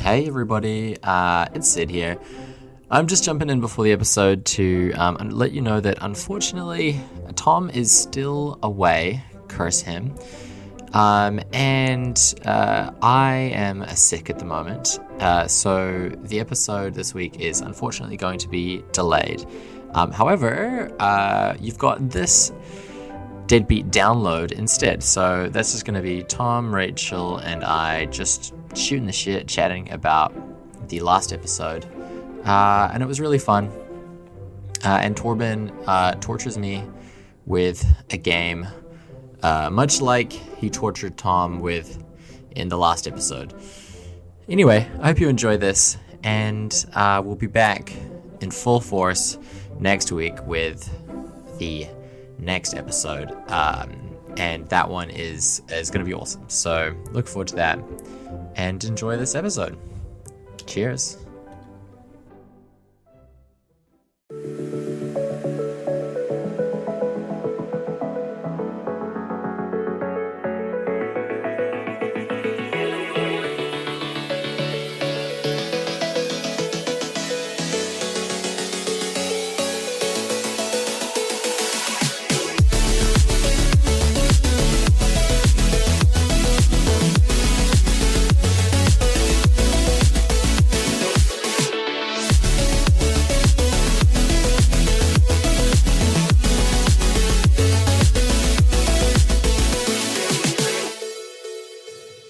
Hey everybody, it's Sid here. I'm just jumping in before the episode to let you know that unfortunately Tom is still away, curse him, and I am sick at the moment, so the episode this week is unfortunately going to be delayed. However, you've got this Deadbeat download instead, so that's just going to be Tom, Rachel, and I just shooting the shit, chatting about the last episode, and it was really fun. And Torben tortures me with a game, much like he tortured Tom with in the last episode. Anyway, I hope you enjoy this, and we'll be back in full force next week with the next episode, and that one is going to be awesome. So look forward to that and enjoy this episode. Cheers.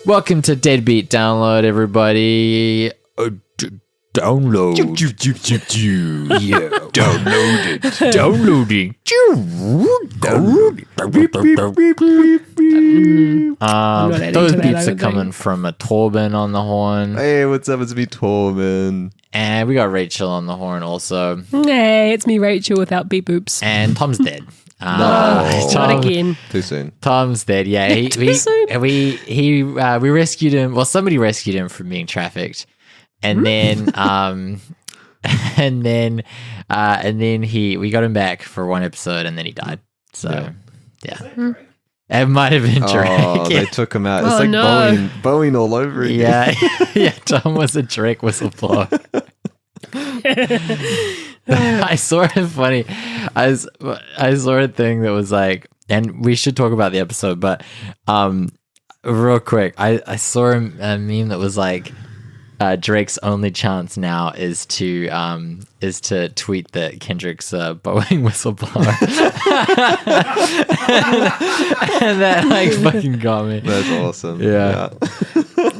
Welcome to Deadbeat Download, everybody. Download. Yeah. Download it. Downloading. Those beeps are coming from a Torben on the horn. Hey, what's up? It's me, Torben. And we got Rachel on the horn also. Hey, it's me, Rachel, without beep boops. And Tom's dead. No, not again. Too soon. Tom's dead. Yeah, we rescued him. Well, somebody rescued him from being trafficked, and then we got him back for one episode, and then he died. So yeah. It might have been Drake. Oh, they took him out. It's like no. Boeing all over again. Yeah. Tom was a Drake whistleblower. I saw it funny. I saw a thing that was like, and we should talk about the episode, but real quick, I saw a meme that was like, Drake's only chance now is to tweet that Kendrick's Boeing whistleblower, and that like fucking got me. That's awesome. Yeah.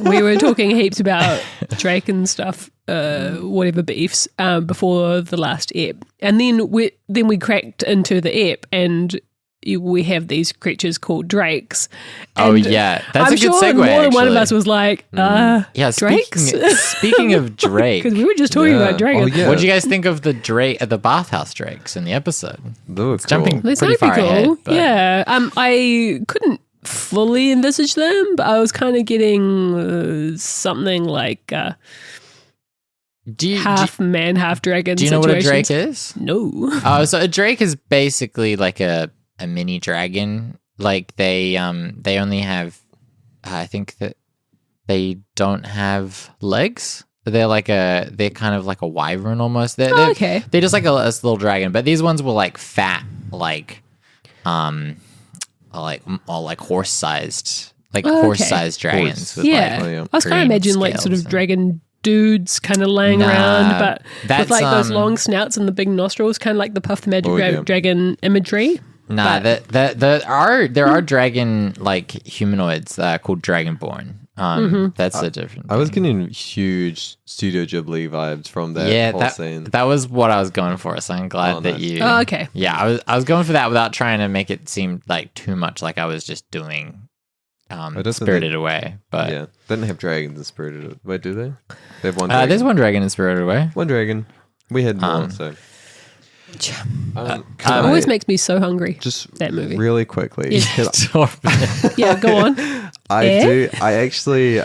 We were talking heaps about Drake and stuff, whatever beefs, before the last ep, and then we cracked into the ep, and we have these creatures called drakes. Oh yeah, that's a good sure segue. More than one of us was like, drakes. Speaking of Drake, because we were just talking about Drake. Oh, yeah. What do you guys think of the bathhouse drakes in the episode? They were cool. Jumping They pretty sound far pretty ahead. cool. But Yeah, I couldn't fully envisage them, but I was kind of getting something like half man, half dragon. Do you know what a drake situations. is? No. Oh, so a drake is basically like a mini dragon. Like they only have, I think that they don't have legs. They're kind of like a wyvern almost. They're Okay. They're just like a little dragon, but these ones were like fat, like horse-sized, horse-sized dragons. With Yeah. Oh, yeah. I was kind of green imagining like sort of scales dragon dudes kind of laying around, but that's, with like those long snouts and the big nostrils, kind of like the Puff the Magic Dragon imagery. Nah, there are dragon like humanoids called Dragonborn. That's the difference. I was getting huge Studio Ghibli vibes from that whole scene. That was what I was going for. So I'm glad that nice. you. Oh, okay. Yeah, I was going for that without trying to make it seem like too much like I was just doing Spirited Away. But Yeah, they don't have dragons in Spirited. Wait, do they? They have one. there's one dragon in Spirited Away. One dragon. We had more. So. Always makes me so hungry. Just that movie. really quickly. Yeah. Torben. Yeah, go on. I do. I actually,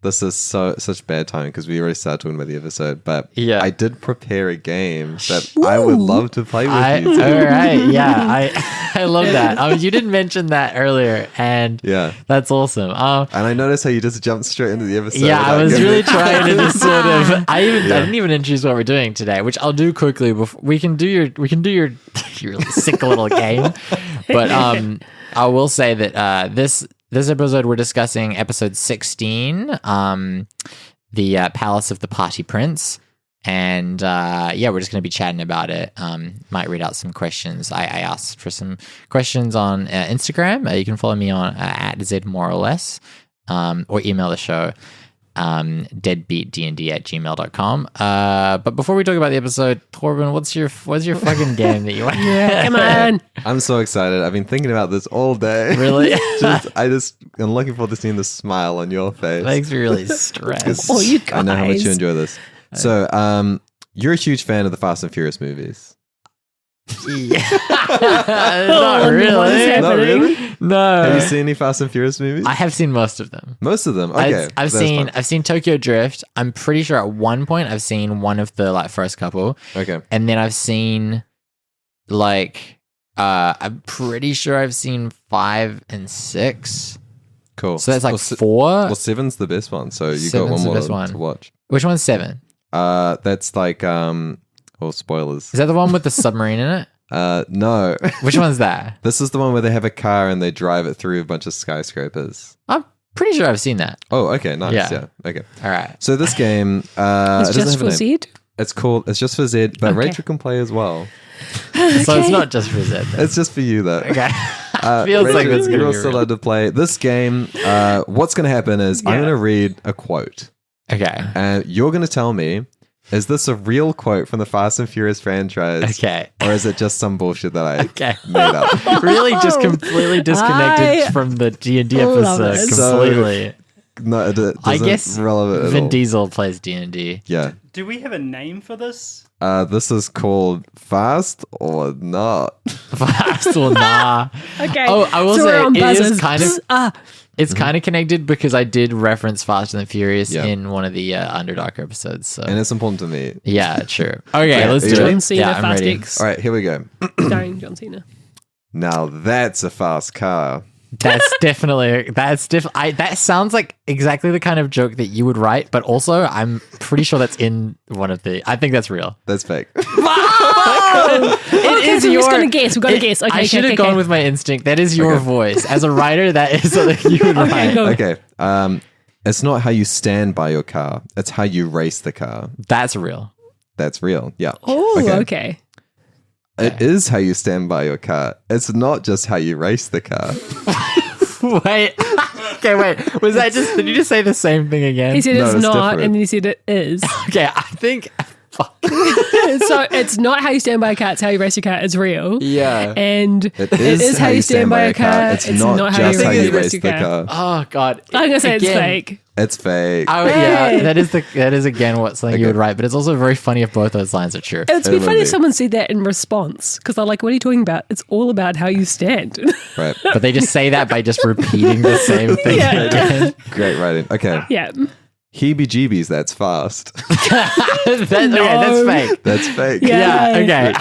this is such bad timing because we already started talking about the episode, but Yeah. I did prepare a game that I would love to play with you. All right, yeah, I love that. You didn't mention that earlier, and Yeah. that's awesome. And I noticed how you just jumped straight into the episode. Yeah, I without was giving really it- trying to just sort of. I didn't even introduce what we're doing today, which I'll do quickly. Before we can do your your really sick little game, but I will say that this episode we're discussing episode 16, the Palace of the Party Prince, and we're just going to be chatting about it. Might read out some questions. I asked for some questions on Instagram. You can follow me on at @zmoreless, or email the show. deadbeatdnd@gmail.com. But before we talk about the episode, Torben, what's your fucking game that you want? Yeah, come on. I'm so excited. I've been thinking about this all day. Really? I'm looking forward to seeing the smile on your face. Makes me really stressed. Oh, you I know how much you guys. enjoy this. So, you're a huge fan of the Fast and Furious movies. Yeah. Oh, Not what is really. happening? Not really? No. Have you seen any Fast and Furious movies? I have seen most of them. Most of them. Okay, I've that's seen fine. I've seen Tokyo Drift. I'm pretty sure at one point I've seen one of the first couple, Okay. and then I've seen I'm pretty sure I've seen 5 and 6. Cool. So that's well, 4. well, 7's the best one. So you got Seven's one the more best one. to watch. Which one's 7? That's spoilers. Is that the one with the submarine in it? No. Which one's that? This is the one where they have a car and they drive it through a bunch of skyscrapers. I'm pretty sure I've seen that. Oh, okay, nice. Yeah. Yeah. Okay. All right. So this game, It's it doesn't just have a for name. Zed. It's just for Zed, but Okay. Rachel can play as well. So it's not just for Zed. then. It's just for you though. Okay. Feels like that's you're gonna be also real. allowed to play this game. What's going to happen is I'm Yeah. going to read a quote, Okay. and you're going to tell me, is this a real quote from the Fast and Furious franchise, Okay. or is it just some bullshit that I Okay. made up? Really just completely disconnected I from the D&D love episode it. completely. No, it I isn't guess relevant at Vin all. Diesel plays D&D. Yeah. Do we have a name for this? This is called Fast or Not. Fast or nah. Okay. Oh, I will so say we're on it is buzzers. kind of Ah, it's kind of connected because I did reference Faster than Furious Yeah. in one of the Underdark episodes. So And it's important to me. yeah, sure. Okay, Yeah, let's are do you it. ready? John Cena Yeah, I'm Fast ready. X, All right, here we go. starring John Cena. Now that's a fast car. That sounds like exactly the kind of joke that you would write, but also I'm pretty sure that's in one of the. I think that's real. That's fake. It Okay, is so we're your. just gonna guess. We're gonna it- guess. Okay, I should have okay, gone okay. with my instinct. That is your Okay. voice as a writer. That is something you would Okay, write. go. Okay. It's not how you stand by your car. It's how you race the car. That's real. That's real. Yeah. Oh, okay. It is how you stand by your car. It's not just how you race the car. Wait. Okay, wait. Was that just? Did you just say the same thing again? He said No, it's it's not, different. and then he said it is. Okay, I think. Fuck. So it's not how you stand by a car, it's how you race your car. It's real. Yeah. And it is how you stand by a car. It's not how just how you race your the car. Oh God. I'm gonna say it's Again, fake. It's fake. Oh yeah, Hey. that is again what something you Okay. would write, but it's also very funny if both those lines are true. It's be It would funny be. if someone said that in response because they're like, "What are you talking about? It's all about how you stand." Right. But they just say that by just repeating the same thing Yeah. again. Great writing. Okay. Yeah. Heebie-jeebies, that's fast. Okay, that's fake. That's fake. Yeah. Yeah, okay.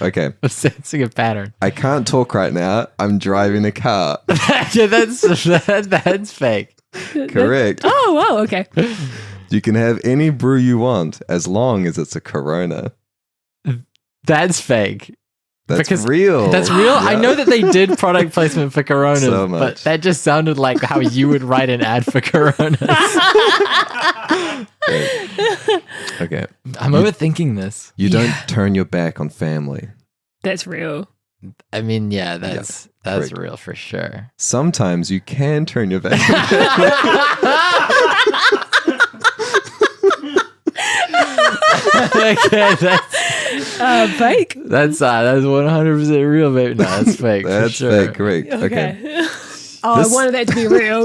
Okay. I'm sensing a pattern. I can't talk right now. I'm driving a car. Yeah, that's fake. Correct. Oh, wow. Okay. You can have any brew you want as long as it's a Corona. That's fake. That's Because real. That's real. I Yeah. know that they did product placement for Coronas, So but much. that just sounded like how you would write an ad for Coronas. Okay. I'm overthinking this. You don't turn your back on family. That's real. I mean, yeah, that's correct. real for sure. Sometimes you can turn your back on family. Okay, Fake. that's 100% real, baby. No, that's fake. That's for sure. fake. Correct. Okay. Oh, This- I wanted that to be real.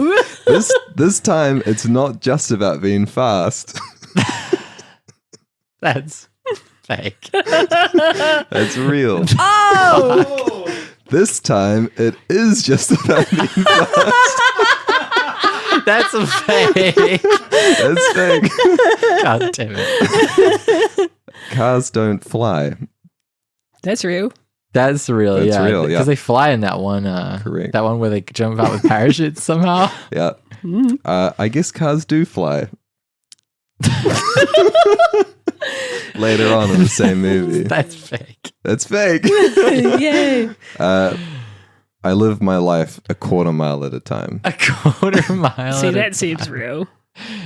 This time it's not just about being fast. That's fake. That's real. Oh. This time it is just about being fast. That's a fake. That's fake. God damn it. Cars don't fly. That's real. That's real. That's yeah. real, yeah. Because they fly in that one. Correct. That one where they jump out with parachutes somehow. Yeah. I guess cars do fly. Later on in the same movie. That's fake. That's fake. Yay. I live my life a quarter mile at a time. A quarter mile. See, at a that seems real.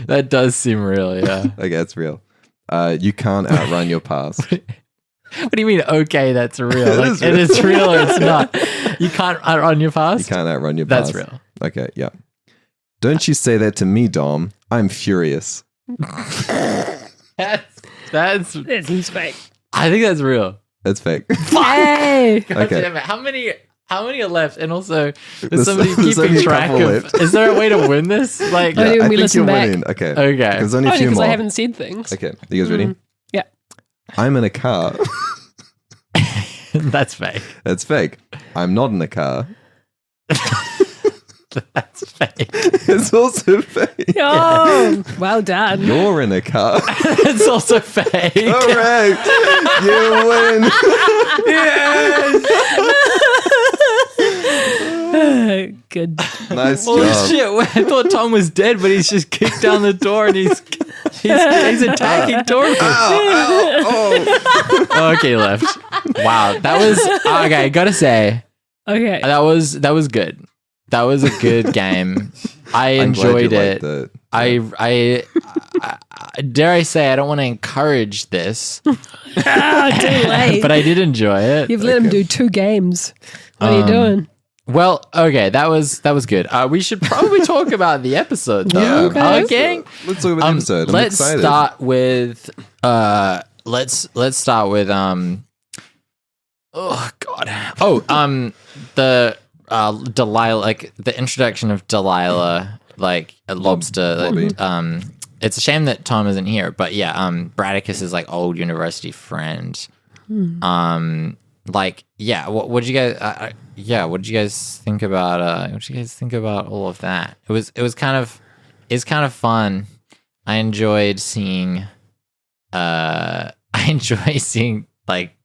That does seem real, yeah. Okay, it's real. You can't outrun your past. What do you mean, okay, that's real? It Like, is it is real or it's not. You can't outrun your You past? can't outrun your That's past. real. Okay, yeah. Don't you say that to me, Dom. I'm furious. That's That seems fake. I think that's real. It's fake. Hey. God Okay. damn it. How many are left? And also, There's- is somebody there's only keeping a track couple of? left. Is there a way to win this? Like, Oh, Yeah, yeah, I we think listen you're back. winning. Okay. okay. There's only a Only few because more. I haven't said things. Okay. You guys ready? Yeah. I'm in a car. That's fake. That's fake. I'm not in a car. That's fake. It's also fake. Oh, well done. You're in a car. It's also fake. Correct. You win. Good. Nice Holy job. shit! I thought Tom was dead, but he's just kicked down the door and he's attacking Torben. Oh. Okay, left. Wow, that was okay. Gotta say Okay. that was good. That was a good game. I I'm glad you enjoyed liked it. it. I dare I say I don't want to encourage this, Too late. but I did enjoy it. You've let him do 2 games. What are you doing? Well, okay, that was good. We should probably talk about the episode though. Yeah. Okay. Okay. Let's talk about the episode. I'm Let's excited. start with let's start with oh god. The Delilah, like the introduction of Delilah, like a lobster. Lobby. It's a shame that Tom isn't here, but yeah, Bradicus's like old university friend. Like, yeah, what did you guys? What did you guys think about? What did you guys think about all of that? It's kind of fun. I enjoyed seeing. I enjoy seeing like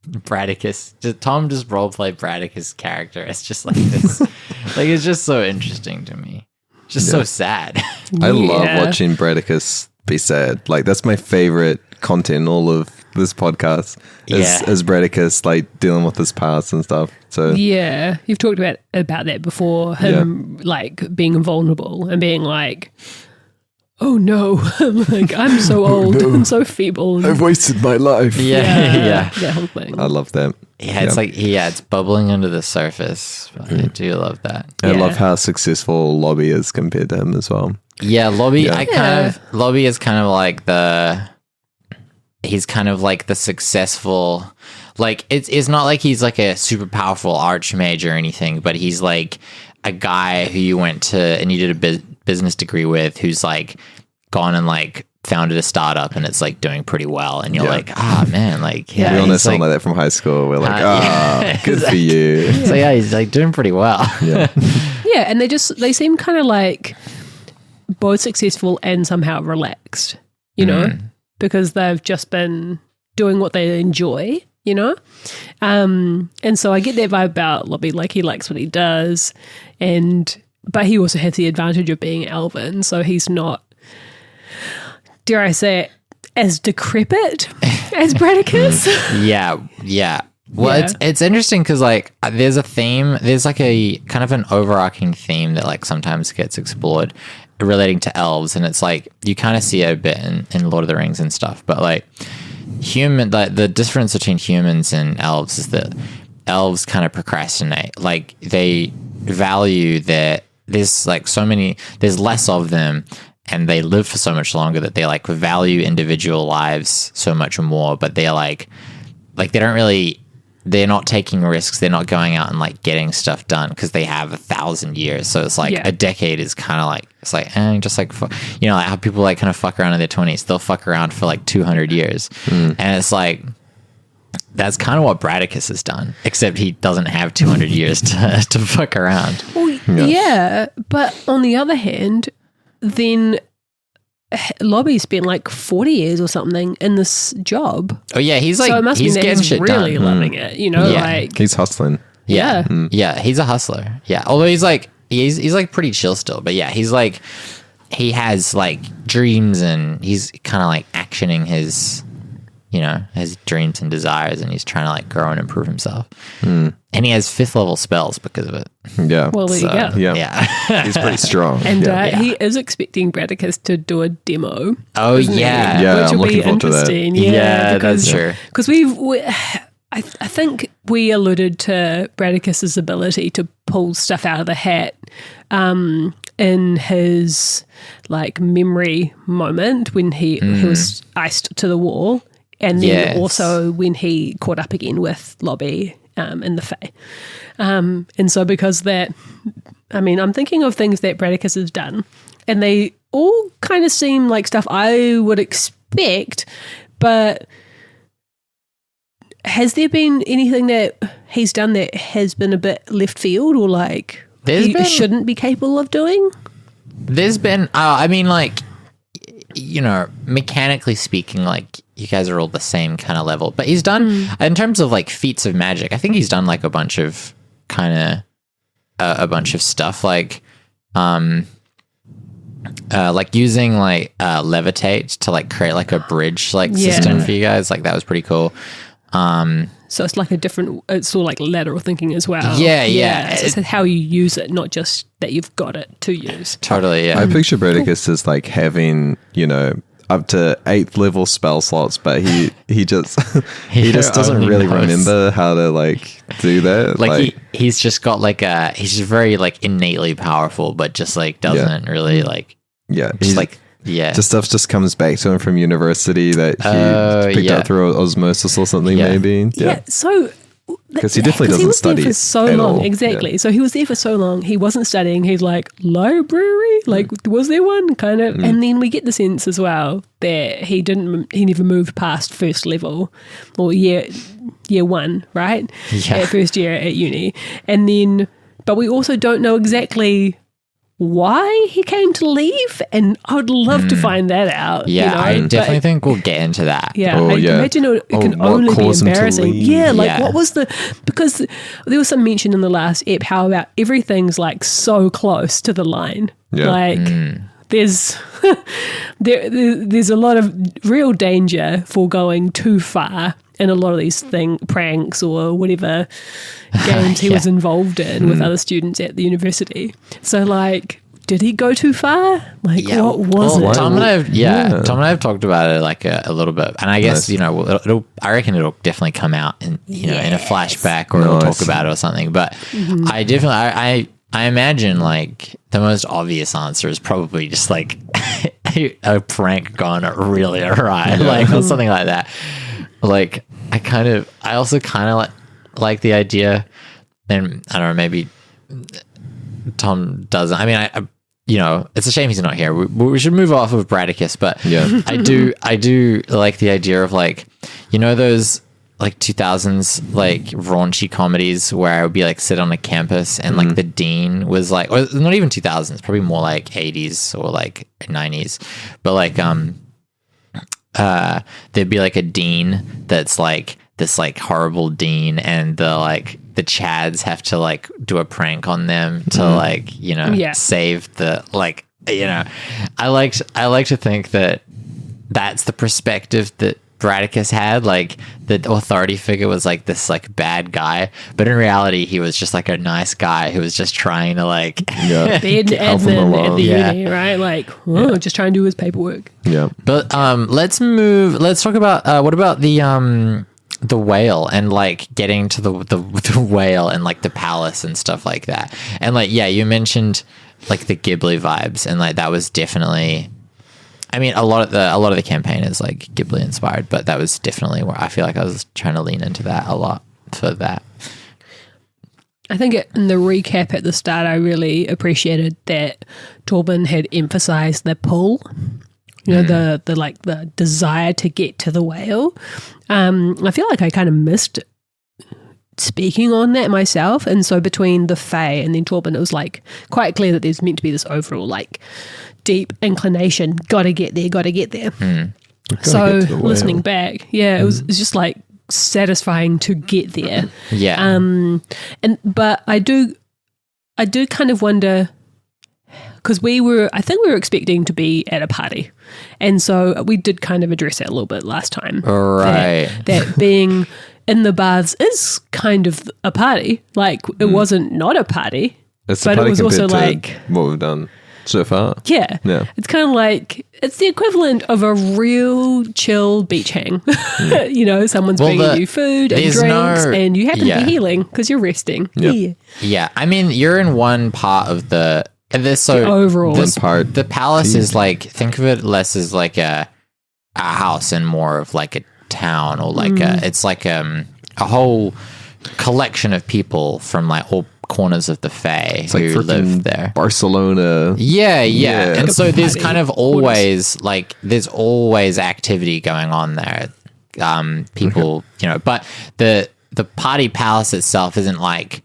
Bradicus. Tom just roleplay Bradicus' character. It's just like this. Like it's just so interesting to me. Just so sad. I love Yeah. watching Bradicus be sad. Like that's my favorite content in all of this podcast. Yeah. Is Bradicus like dealing with his past and stuff. So Yeah, you've talked about that before. Him like being vulnerable and being like, "Oh no, like I'm so old and so feeble." And, wasted my life. Yeah. that whole thing. I love that. Yeah, it's like it's bubbling under the surface. But I do love that. I Yeah. love how successful Lobby is compared to him as well. Yeah, Lobby. Yeah. Lobby is kind of like he's kind of like the successful. Like it's not like he's like a super powerful archmage or anything, but he's like a guy who you went to and you did a business degree with, who's like gone and like founded a startup and it's like doing pretty well, and you're Yeah. like, man, like Yeah, We all know he's someone like, like that from high school. We're like, yeah. good for you. so yeah, he's like doing pretty well. Yeah. Yeah, and they seem kind of like both successful and somehow relaxed, you know, because they've just been doing what they enjoy, you know? And so I get that vibe about Lobby, like he likes what he does, but he also has the advantage of being Elven, so he's not, dare I say it, as decrepit as Bradicus. Yeah. Well, Yeah. it's interesting because like there's a theme, there's like a kind of an overarching theme that like sometimes gets explored relating to elves, and it's like you kind of see it a bit in Lord of the Rings and stuff, but like the difference between humans and elves is that elves kind of procrastinate. Like they value that there's like there's less of them, and they live for so much longer that they like value individual lives so much more, but they're like they're not taking risks. They're not going out and like getting stuff done because they have 1,000 years. So it's like a decade is kind of like, it's like, just like, you know, like how people like kind of fuck around in their 20s, they'll fuck around for like 200 years. And it's like, that's kind of what Bradicus has done, except he doesn't have 200 years to fuck around. Well, yeah, but on the other hand, then Lobby spent like 40 years or something in this job. Oh yeah, he's like so it must he's mean that getting he's shit really done. loving it, you know, Yeah. like He's hustling. Yeah. Yeah. He's a hustler. Yeah. Although he's like like pretty chill still, but yeah, he's like he has like dreams and he's kind of like actioning his his dreams and desires, and he's trying to like grow and improve himself. And he has 5th level spells because of it. Yeah. well, there you go. Yeah. Yeah. He's pretty strong. And yeah. he is expecting Bradicus to do a demo. Oh isn't he? yeah. Yeah, which I'm will be looking forward to that. interesting. Yeah, because, that's true. Because I think we alluded to Bradicus's ability to pull stuff out of the hat in his like memory moment when he was iced to the wall, and then Yes. also when he caught up again with Lobby in the Fae. And so because that, I mean, I'm thinking of things that Bradicus has done, and they all kind of seem like stuff I would expect, but has there been anything that he's done that has been a bit left field or like he shouldn't be capable of doing? There's been I mean, like, mechanically speaking, like you guys are all the same kind of level, but he's done in terms of like feats of magic, I think he's done like a bunch of stuff, like using like levitate to like create like a bridge like system for you guys. Like that was pretty cool. So it's like it's all like lateral thinking as well. Yeah. So it's how you use it, not just that you've got it to use. Totally, yeah. I picture Bradicus as like having, up to 8th level spell slots, but he just doesn't only really knows. remember how to like do that. Like he's just got like he's just very like innately powerful, but just like doesn't really like yeah, just like just stuff just comes back to him from university that he picked up through osmosis or something, maybe. Yeah. So because he definitely doesn't was study there for so at long. all. Exactly. Yeah. So he was there for so long. He wasn't studying. He's like, library? Like, was there one? Kind of. And then we get the sense as well that he never moved past 1st level or year 1, right? Yeah. At first year at uni. And then, but we also don't know exactly why he came to leave, and I would love to find that out. Yeah, I But- definitely think we'll get into that. yeah, Oh, I yeah. imagine it can what only be caused him to embarrassing. leave? Yeah, like Yeah. what was because there was some mention in the last ep how about everything's like so close to the line. Yeah. Like there's there's a lot of real danger for going too far in a lot of these pranks or whatever games he was involved in with other students at the university. So like, did he go too far? Like, what was it? Tom and I have talked about it like a little bit, and I guess I reckon it'll definitely come out in in a flashback, or we'll talk about it or something. But I definitely I imagine like the most obvious answer is probably just like a prank gone really awry, like or something like that. Like I also kind of like the idea, and I don't know, maybe Tom doesn't. I mean, I it's a shame he's not here. We should move off of Bradicus, but Yeah. I do like the idea of like, those like 2000s like raunchy comedies where I would be like sit on a campus and like the dean was like, or not even 2000s, probably more like 80s or like 90s, but like there'd be like a dean that's like this like horrible dean, and the chads have to like do a prank on them to like save the like I like to think that that's the perspective that Bradicus had, like the authority figure was like this like bad guy, but in reality he was just like a nice guy who was just trying to like Be an help him admin at along. the Yeah. uni, right? Like, just trying to do his paperwork. Yeah. But let's talk about what about the whale and like getting to the whale and like the palace and stuff like that. And like you mentioned like the Ghibli vibes, and like that was definitely, I mean, a lot of the campaign is like Ghibli inspired, but that was definitely where I feel like I was trying to lean into that a lot for that. I think in the recap at the start, I really appreciated that Torben had emphasized the pull. The desire to get to the whale. I feel like I kind of missed speaking on that myself. And so between the Fae and then Torben, it was like quite clear that there's meant to be this overall like deep inclination. Got to get there. So listening back, it was just like satisfying to get there. But I do kind of wonder, because I think we were expecting to be at a party, and so we did kind of address that a little bit last time, right? That being in the baths is kind of a party. Like it wasn't not a party, but it was also like what we've done so far. Yeah. It's kind of like it's the equivalent of a real chill beach hang. You know, someone's bringing you food and drinks, and you happen to be healing because you're resting. Yeah. I mean, you're in one part of the overall part. The palace is like, think of it less as like a house and more of like a town, or like it's like a whole collection of people from like all corners of the Fae who live there. Barcelona. Yeah. And so there's kind of always like there's always activity going on there. People, you know, but the party palace itself isn't like,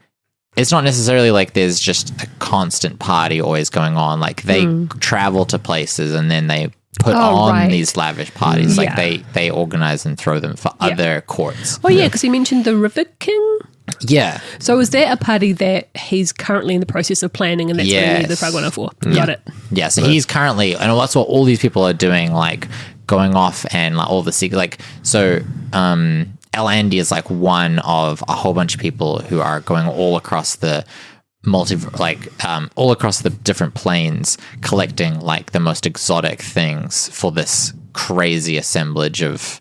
it's not necessarily like there's just a constant party always going on. Like they travel to places and then they put on these lavish parties. Like they organize and throw them for other courts. Oh yeah, because you mentioned the River King. Yeah. So is that a party that he's currently in the process of planning, and that's what the Fragwana for? Got it. Yeah, so he's currently, and that's what all these people are doing, like going off and like all the secret, like, so El Andy is like one of a whole bunch of people who are going all across the all across the different planes, collecting like the most exotic things for this crazy assemblage of,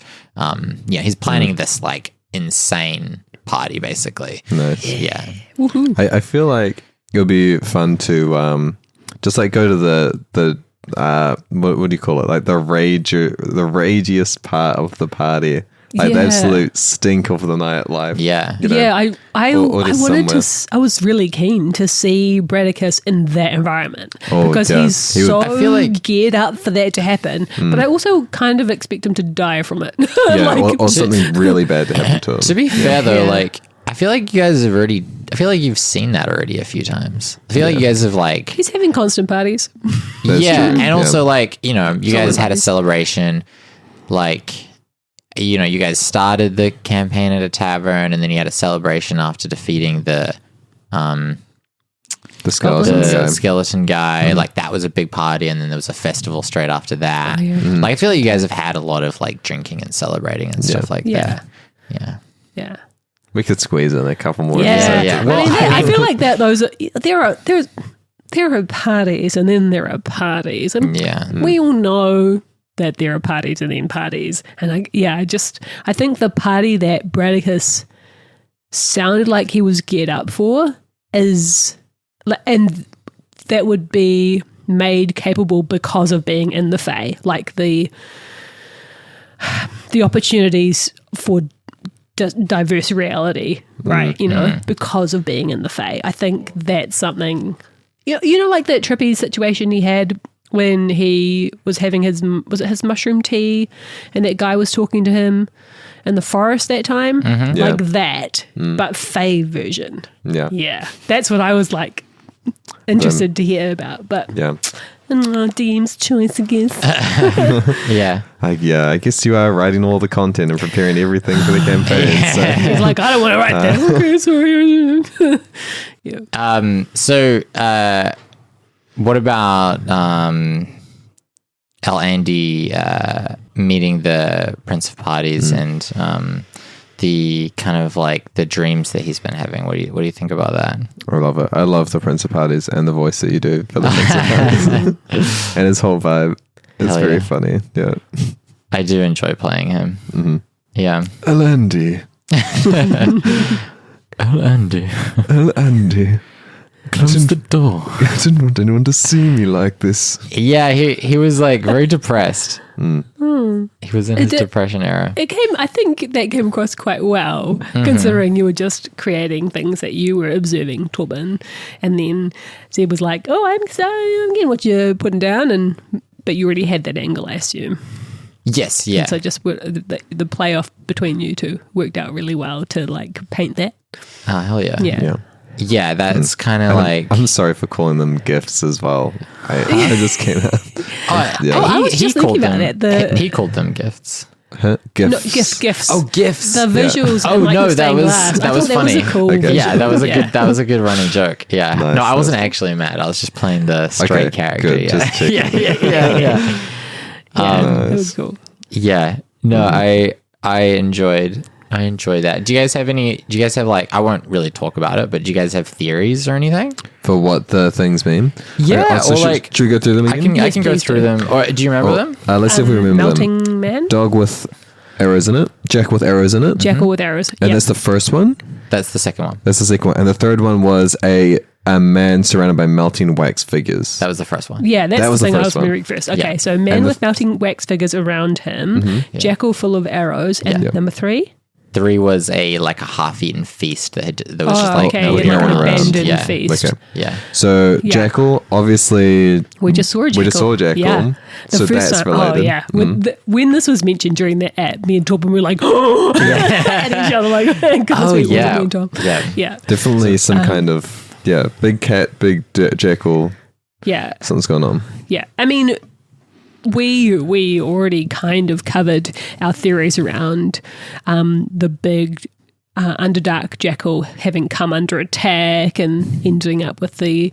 he's planning this like insane party basically. Nice. Yeah. I feel like it'll be fun to just like go to the what do you call it, like the ragiest part of the party, like the absolute stink of the nightlife. I wanted to. I was really keen to see Bradicus in that environment because he's so I feel like geared up for that to happen. But I also kind of expect him to die from it. Or something really bad to happen to him. To be fair though, like I feel like you guys have already. I feel like you've seen that already a few times. I feel like you guys have like. He's having constant parties. That's true. And also like, you know, you guys had a celebration, like. You know, you guys started the campaign at a tavern, and then you had a celebration after defeating the skeleton guy. Like that was a big party, and then there was a festival straight after that. Like I feel like you guys have had a lot of like drinking and celebrating and stuff like that. Yeah. We could squeeze in a couple more. Yeah. Well, I feel like that there are parties, and then there are parties, and we all know that there are parties and then parties. And I think the party that Bradicus sounded like he was geared up for and that would be made capable because of being in the Fae, like the opportunities for diverse reality, right? You know, because of being in the Fae. I think that's something, you know, like that trippy situation he had when he was having his mushroom tea and that guy was talking to him in the forest that time, like that, but Fae version. Yeah. That's what I was like interested to hear about, but DM's choice, I guess. I guess you are writing all the content and preparing everything for the campaign. So. He's like, I don't want to write that. Okay, sorry. So, what about El Andy meeting the Prince of Parties and the kind of like the dreams that he's been having? What do you think about that? I love it. I love the Prince of Parties and the voice that you do for the Prince of Parties and his whole vibe. It's very funny. Yeah, I do enjoy playing him. Yeah, El Andy. El Andy. El Andy. Close the door. I didn't want anyone to see me like this. Yeah, he was like very depressed. He was in his depression era. I think that came across quite well, considering you were just creating things that you were observing, Torben. And then Zeb was like, "Oh, I'm getting what you're putting down," but you already had that angle, I assume. Yes, yeah. And so just the playoff between you two worked out really well to like paint that. Oh, hell yeah. Yeah. Yeah, that's kind of like... I'm sorry for calling them gifts as well. I just came out. I was just thinking about that. He called them gifts. Huh? Gifts. No, gifts. Oh, gifts. The visuals. Oh and, like, no, the that stained was glass. that I was thought funny. That was a cool Okay. Yeah, that was a Yeah. good. That was a good running joke. Yeah. Nice, No, I wasn't nice. actually mad. I was just playing the straight Okay, character. good, Yeah. just checking. yeah. Yeah, it was cool. Yeah. No, I enjoyed that. Do you guys have like, I won't really talk about it, but do you guys have theories or anything? For what the things mean? Yeah, Okay, so or should, like- should we go through them again? I can go please through do. them. Or do you remember them? Let's see if we remember them. Melting Man. Dog with arrows in it. Jack with arrows in it. Jackal with arrows. And Yeah. that's the first one. That's the second one. That's the second one. And the third one was a man surrounded by melting wax figures. That was the first one. Yeah, that's That was the the thing I first was going to one. read first. Okay, Yeah. so man And with melting wax figures around him, jackal full of arrows, and Yeah. number 3. 3 was a half-eaten feast that was just like okay, no yeah, like one an around. abandoned Yeah. feast. Okay. Yeah. So Yeah. Jackal, obviously, We just saw a jackal. we just saw a jackal. Yeah. The So first that's time, related. oh yeah. When this was mentioned during the app, me and Torben were like, at each other, like, because Oh we were yeah. on Tom. Yeah. Yeah, Definitely some kind of, big cat, big jackal. yeah, Something's going on. yeah. I mean, we already kind of covered our theories around the big underdark jackal having come under attack and ending up with the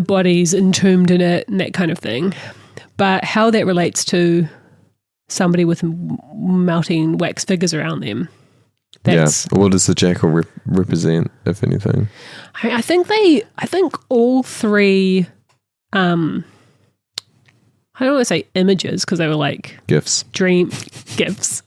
bodies entombed in it and that kind of thing. But how that relates to somebody with melting wax figures around them. That's, What does the jackal represent, if anything? I think all 3 I don't want to say images because they were like Gifts. dream gifts.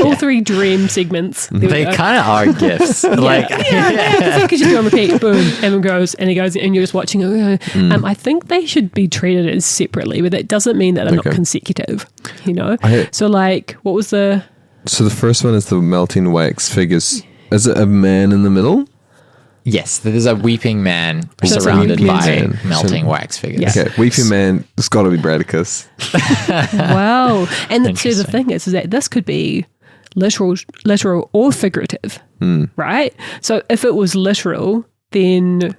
All 3 dream segments. There we They go. kind of are gifts. Like, yeah, because you go on repeat, boom, Evan goes, and he goes, and you're just watching. I think they should be treated as separately, but that doesn't mean that they're not Okay. consecutive. You know, I- so like, what was the? So the first one is the melting wax figures. Is it a man in the middle? yes, there's a weeping man it's a surrounded weeping by man. melting So- wax figures. Yeah. Okay, weeping man. It's got to be Bradicus. Wow, and so the Interesting. thing is that this could be literal or figurative, right? So if it was literal, then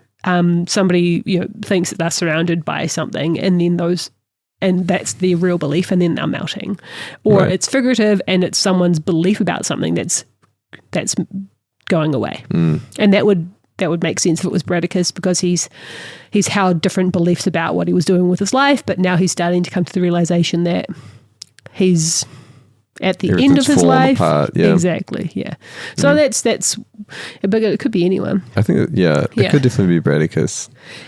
somebody thinks that they're surrounded by something, and then and that's their real belief, and then they're melting. Or Right. it's figurative, and it's someone's belief about something that's going away, and that would make sense if it was Bradicus, because he's held different beliefs about what he was doing with his life, but now he's starting to come to the realization that he's at the end of Everything's his fallen life. apart, yeah. Exactly, yeah. So that's but it could be anyone. I think, it Yeah. could definitely be Bradicus.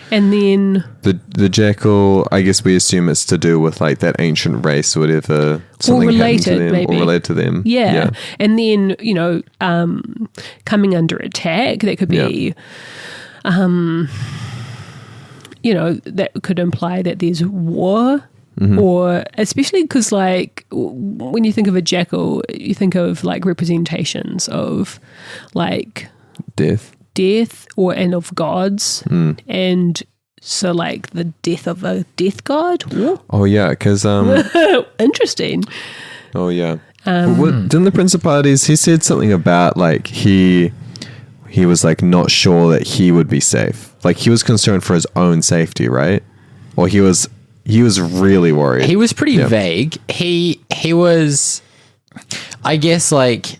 And then The jackal, I guess we assume it's to do with like that ancient race or whatever. Something happened to related, them, maybe. or related to them. yeah. And then, coming under attack, that could be that could imply that there's war. Or especially because, like, when you think of a jackal, you think of like representations of like Death. death and of gods, and so like the death of a death god. Ooh, Oh yeah, because interesting. oh yeah. Didn't the Principalities? He said something about like he was like not sure that he would be safe. Like he was concerned for his own safety, right? Or he was really worried. He was pretty Yeah. vague. He was, I guess, like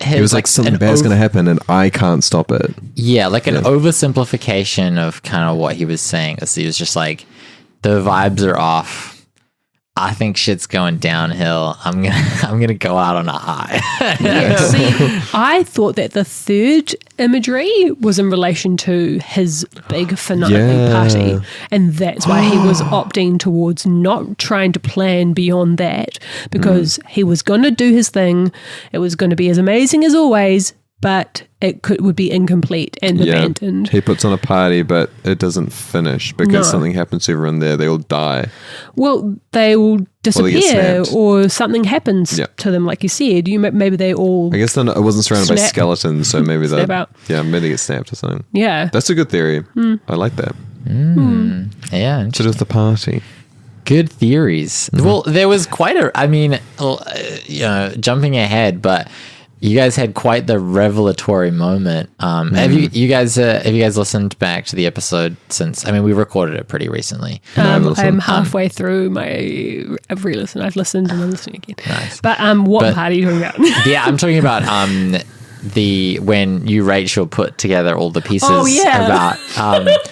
He was like something bad's going to happen and I can't stop it. Yeah, like an oversimplification of kind of what he was saying. He was just like, the vibes are off. I think shit's going downhill. I'm gonna go out on a high. Yeah, see, I thought that the third imagery was in relation to his big finale Yeah. party, and that's why he was opting towards not trying to plan beyond that, because he was going to do his thing. It was going to be as amazing as always, but it would be incomplete and abandoned. He puts on a party, but it doesn't finish because No. something happens to everyone there. They all die. Well, they will they get disappear, snapped. or something happens Yeah. to them, like you said. Maybe they all, I guess they're not, it wasn't surrounded by Snap. skeletons, so maybe Snap that. out. Yeah, maybe they get snapped or something. yeah. That's a good theory. I like that. Yeah, To do with the party. Good theories. Well, there was quite a. I mean, jumping ahead, but you guys had quite the revelatory moment. Have you guys listened back to the episode since? I mean, we recorded it pretty recently. I'm halfway through I've re-listened. I've listened and I'm listening again. Nice. What part are you talking about? Yeah, I'm talking about when you, Rachel, put together all the pieces about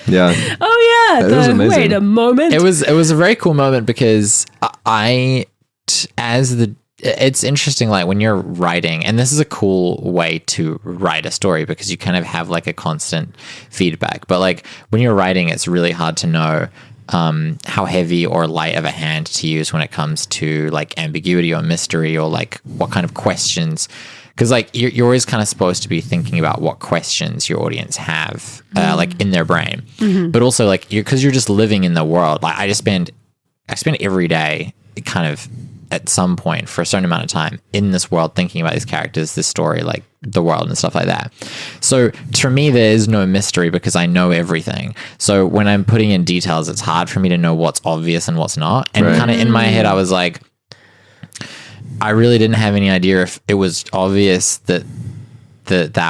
Yeah. Oh yeah. It was amazing. Wait a moment. It was a very cool moment because it's interesting, like when you're writing, and this is a cool way to write a story because you kind of have like a constant feedback. But like when you're writing, it's really hard to know how heavy or light of a hand to use when it comes to like ambiguity or mystery or like what kind of questions. Because like you're always kind of supposed to be thinking about what questions your audience have like in their brain, but also like because you're just living in the world. Like I spend every day kind of at some point for a certain amount of time in this world thinking about these characters, this story, like the world and stuff like that. So for me, there is no mystery because I know everything. So when I'm putting in details, it's hard for me to know what's obvious and what's not. And kind of in my head, I was like, I really didn't have any idea if it was obvious that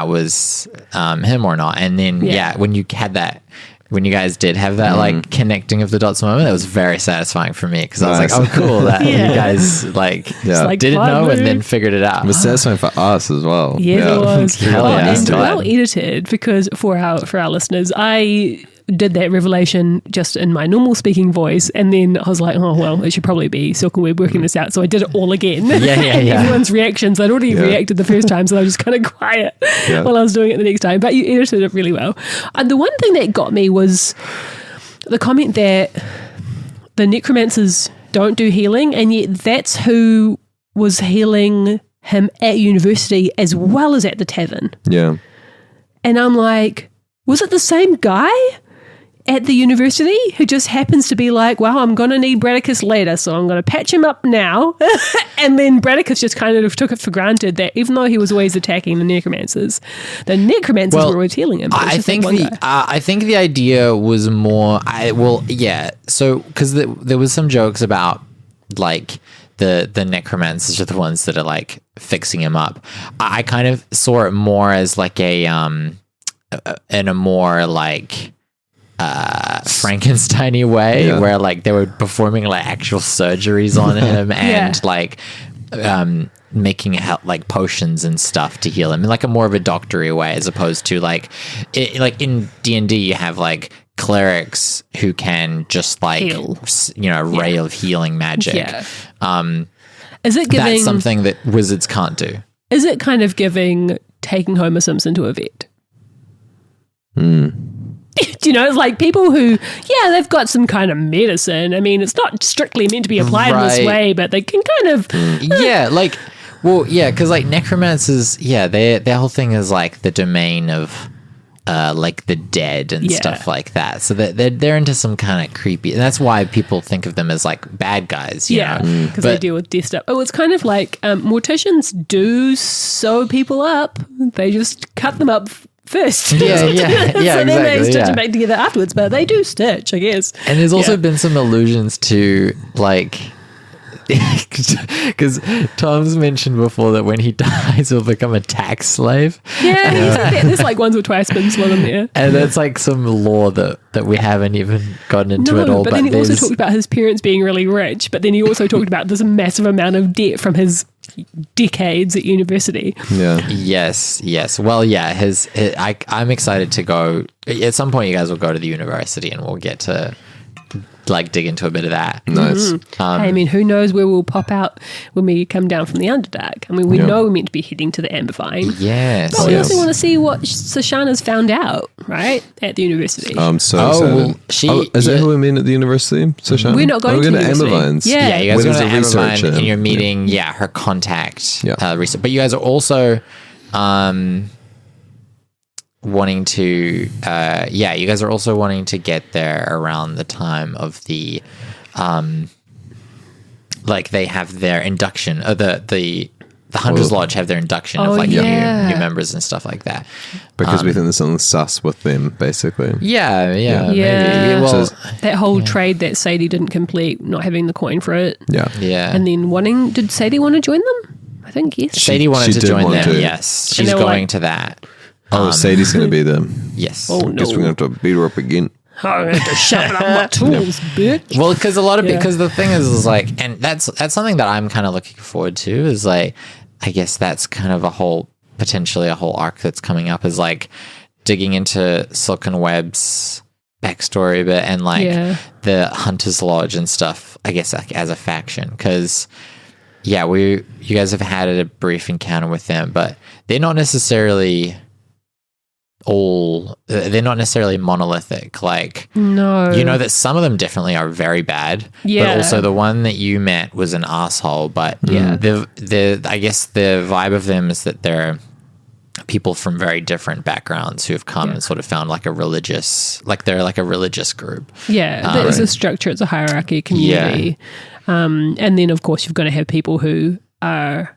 was him or not. And then, when you had that, when you guys did have that like connecting of the dots moment, it was very satisfying for me because I was like, oh, cool that you guys like didn't know and then figured it out. It was satisfying for us as well. Yeah, it was. Hell yeah. And well edited because for our listeners, I did that revelation just in my normal speaking voice, and then I was like, oh well, it should probably be Silk and Web working this out, so I did it all again. And everyone's reactions, I'd already reacted the first time, so I was just kind of quiet while I was doing it the next time, but you edited it really well. And the one thing that got me was the comment that the necromancers don't do healing, and yet that's who was healing him at university as well as at the tavern. Yeah. And I'm like, was it the same guy at the university who just happens to be like, well, I'm going to need Bradicus later, so I'm going to patch him up now. And then Bradicus just kind of took it for granted that even though he was always attacking the necromancers were always healing him. I think the idea was more, so because there was some jokes about like the necromancers are the ones that are like fixing him up. I kind of saw it more as like in a more like Frankenstein-y way where like they were performing like actual surgeries on him and like making like potions and stuff to heal him in like a more of a doctory way as opposed to like like in D&D you have like clerics who can just like heal. Ray of healing magic. Is it giving that's something that wizards can't do? Is it kind of giving taking Homer Simpson to a vet? It's like people who, they've got some kind of medicine. I mean, it's not strictly meant to be applied this way, but they can kind of... because like necromancers, their whole thing is like the domain of like the dead and stuff like that. So they're into some kind of creepy... And that's why people think of them as like bad guys, you know? Because they deal with death stuff. Oh, it's kind of like morticians do sew people up. They just cut them up first. So then they stitch it back together afterwards, but they do stitch, I guess. And there's also been some allusions to like because Tom's mentioned before that when he dies he'll become a tax slave. There's like once or twice been slung in there, and that's like some lore that we haven't even gotten into at all. But then he also talked about his parents being really rich, but then he also talked about this massive amount of debt from his decades at university. Yes. Well, I'm excited to go at some point. You guys will go to the university and we'll get to like dig into a bit of that. Nice. I mean, who knows where we'll pop out when we come down from the Underdark. I mean, we know we're meant to be heading to the Ambervine. Yes. But we also want to see what Sashana's found out, right? At the university. I'm so excited. Is that who we meet at the university, Sashana? We're not going to the Ambervines. Yeah, you guys are going to Ambervine and you're meeting, her contact. Research. But you guys are also wanting to you guys are also wanting to get there around the time of the like they have their induction the the Hunters Lodge have their induction of like yeah. new members and stuff like that. Because we think there's something sus with them, basically. Yeah, maybe. So that whole trade that Sadie didn't complete, not having the coin for it. yeah. And then did Sadie want to join them? I think yes. Sadie wanted she to did join want them. to. Yes, And she's they were going like- to that. Oh, Sadie's going to be there. Yes. Oh, Guess we're going to have to beat her up again. I'm going to sharpen up my tools, bitch. Well, because Yeah. because the thing is like, and that's something that I'm kind of looking forward to is like, I guess that's kind of potentially a whole arc that's coming up is like digging into Silken Web's backstory a bit and like the Hunters Lodge and stuff. I guess like as a faction because. Yeah, you guys have had a brief encounter with them, but they're not necessarily monolithic. Like, No. you know that some of them definitely are very bad. Yeah. But also the one that you met was an asshole. But I guess the vibe of them is that they're people from very different backgrounds who have come and sort of found like they're like a religious group. Yeah, there's a structure. It's a hierarchy, community. And then, of course, you've got to have people who are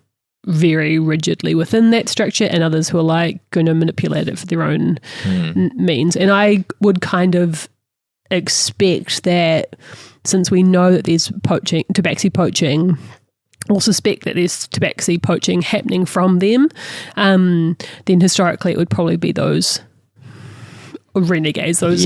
very rigidly within that structure and others who are like going to manipulate it for their own means. And I would kind of expect that since we know that there's tabaxi poaching, or suspect that there's tabaxi poaching happening from them, then historically it would probably be those renegades, those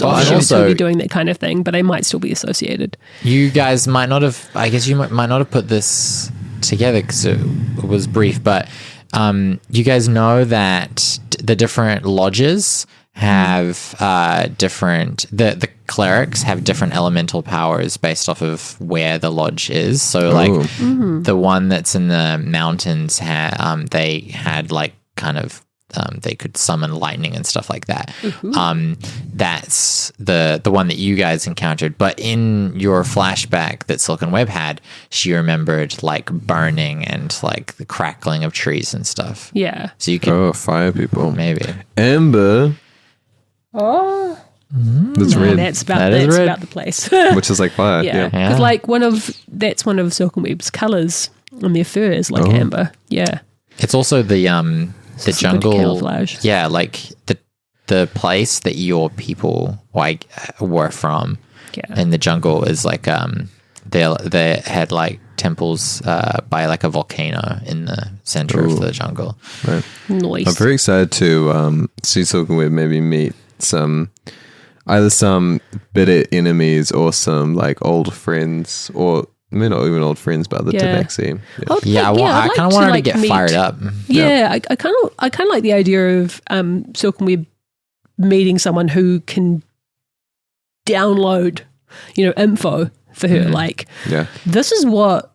offshoots who would be doing that kind of thing, but they might still be associated. You guys might not have, I guess you might not have put this together because it was brief, but you guys know that the different lodges have the clerics have different elemental powers based off of where the lodge is. So like the one that's in the mountains they had like kind of they could summon lightning and stuff like that. That's the one that you guys encountered. But in your flashback that Silken Web had, she remembered like burning and like the crackling of trees and stuff. Yeah. So you can fire people. maybe. Amber. Oh. That's red. That's That is red. about the place. Which is like fire. Yeah, Yeah. because like that's one of Silken Web's colours on their fur is like amber. Yeah, It's also the good jungle camouflage. Yeah, like the place that your people like were from in the jungle is like they had like temples by like a volcano in the center of the jungle. Right. Nice. I'm very excited to see Silken Web maybe meet either some bitter enemies or some like old friends, or maybe not even old friends, but other tabaxi. Yeah. I kind of wanted to get fired up. Yeah, I kind of like the idea of Silken Web meeting someone who can download, info for her. Like, this is what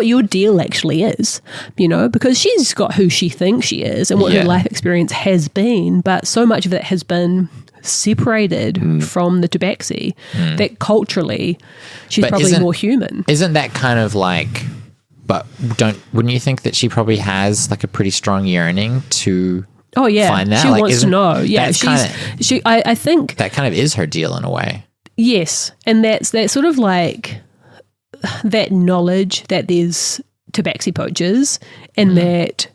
your deal actually is, because she's got who she thinks she is and what her life experience has been, but so much of it has been separated from the tabaxi that culturally she's probably more human. Isn't that kind of like, but wouldn't you think that she probably has like a pretty strong yearning to find that? She like, wants to know. Yeah, I think that kind of is her deal in a way. Yes, and that's sort of like that knowledge that there's tabaxi poachers and that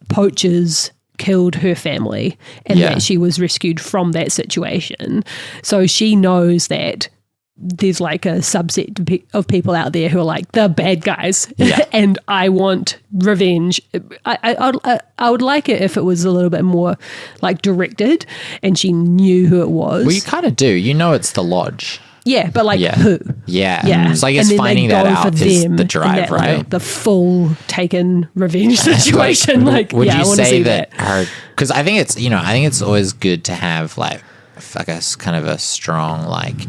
poachers killed her family and that she was rescued from that situation. So she knows that there's like a subset of people out there who are like the bad guys and I want revenge. I would like it if it was a little bit more like directed and she knew who it was. Well, you kind of do. You know it's the lodge. Yeah, but like who? Yeah. So I guess finding that out is the drive, right? Like, the full taken revenge situation. Like, would you I want to say see that her? Because I think it's always good to have like, I guess, kind of a strong like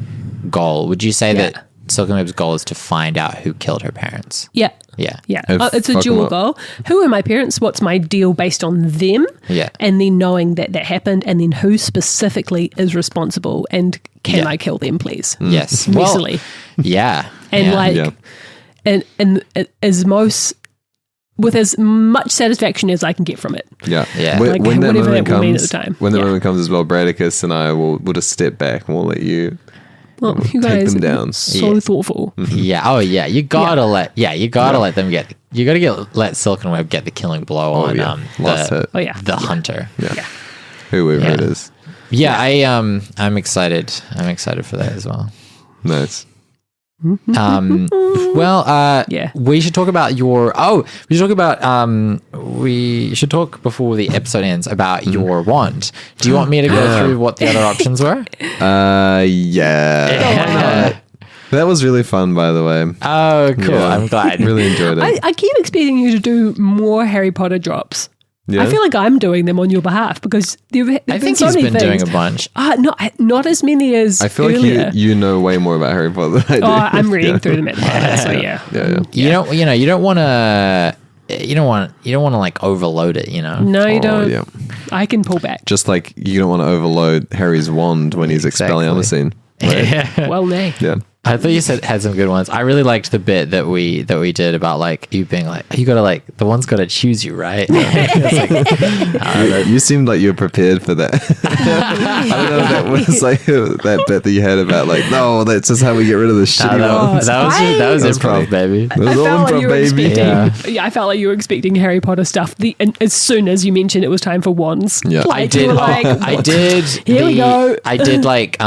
goal. Would you say that Silken Web's goal is to find out who killed her parents? Yeah. It's a dual goal. Who are my parents? What's my deal based on them? Yeah. And then knowing that happened, and then who specifically is is and can I kill them, please? Yes. Recently. And and with as much satisfaction as I can get from it. Yeah. Like, When that whatever moment that will mean at comes, the time. when the moment comes as well, Bradicus and I will just step back and we'll let you. Well, you take guys them down. are so thoughtful. Yeah. Oh, yeah. You gotta let them get you got to let Silicon Web get the killing blow on Last hit. the hunter. Yeah. Whoever it is. Yeah, I'm excited. I'm excited for that as well. Nice. We should talk about we should talk before the episode ends about your wand. Do you want me to go through what the other options were? Yeah. That was really fun, by the way. Oh, cool. Yeah. I'm glad. Really enjoyed it. I keep expecting you to do more Harry Potter drops. Yeah. I feel like I'm doing them on your behalf because I think he's been doing a bunch. Not as many as I feel earlier. like you know way more about Harry Potter than I do. I'm reading through them at the moment, so yeah. You don't want to like overload it, you know. No, you don't. Yeah. I can pull back. Just like you don't want to overload Harry's wand when he's Expelliarmusing. Right? Well, nay. Yeah. I thought you had some good ones. I really liked the bit that we did about like you being like you gotta like the one's gotta choose you, right? You seemed like you were prepared for that. I don't know if that was like that bit that you had about like, no, that's just how we get rid of the shitty ones. That was improv, baby. It was all improv, baby. I felt like you were expecting Harry Potter stuff. And as soon as you mentioned it was time for wands, Yeah. like, I did. you were like, I did. Here we go. I did like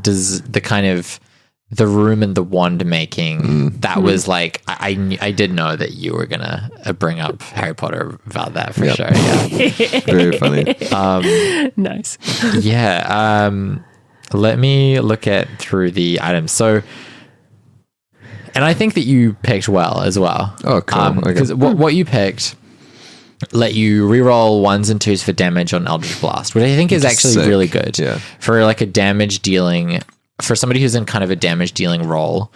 does the kind of the room and the wand making that was like I did know that you were gonna bring up Harry Potter about that for sure. Yeah. Very funny. Nice. Yeah. Let me look through the items. So, and I think that you picked well as well. Oh, cool. Because what you picked let you reroll 1s and 2s for damage on Eldritch Blast, which I think is actually Sick. really good. Yeah. For like a damage dealing, for somebody who's in kind of a damage dealing role,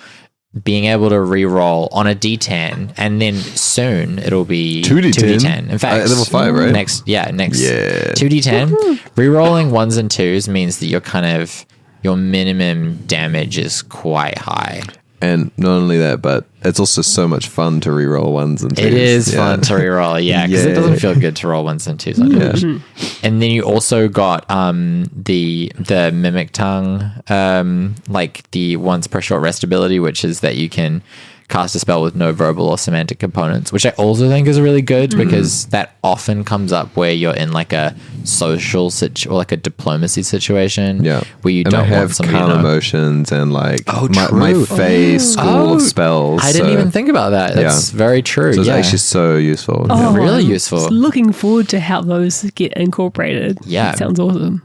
being able to reroll on a D10, and then soon it'll be 2d10. In fact, level 5, right? Next. 2d10. 2d10. Rerolling 1s and 2s means that your minimum damage is quite high. And not only that, but it's also so much fun to reroll 1s and 2s. It is fun to reroll, because it doesn't feel good to roll 1s and 2s on damage. And then you also got the Mimic Tongue, like the once per short rest ability, which is that you can cast a spell with no verbal or semantic components, which I also think is really good because that often comes up where you're in like a social or like a diplomacy situation where you don't have want somebody calm to know. emotions and like true. my face school of spells. I didn't even think about that. That's very true. So it's actually so useful. Really I'm useful. Looking forward to how those get incorporated. Yeah. That sounds awesome.